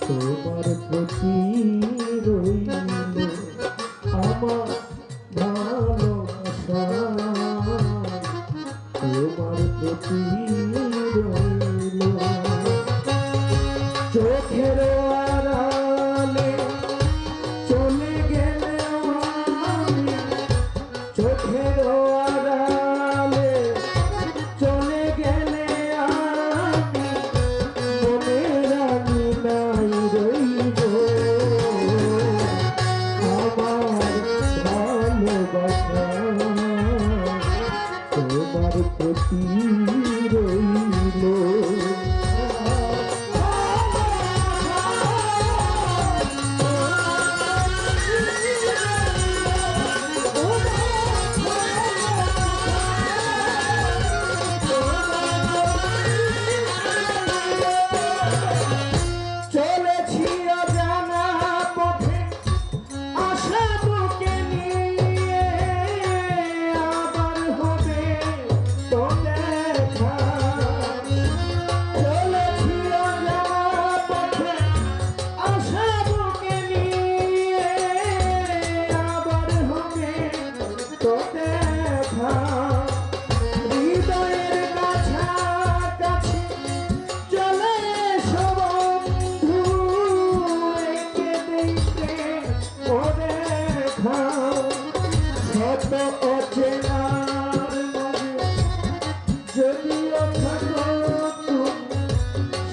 তোমার প্রতি রইল আমার ভালোবাসা, তোমার প্রতি রইল। চোখের আড়ালে চলে গেলে আমি, চোখের আড়ালে চলে গেলে আমি, মনের আঙিনায় রইব আমার ভালোবাসা, তোমার প্রতি রইল।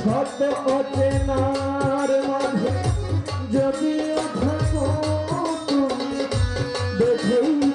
শত অচেনার মাঝে যদিও থাকো তুমি দেখেই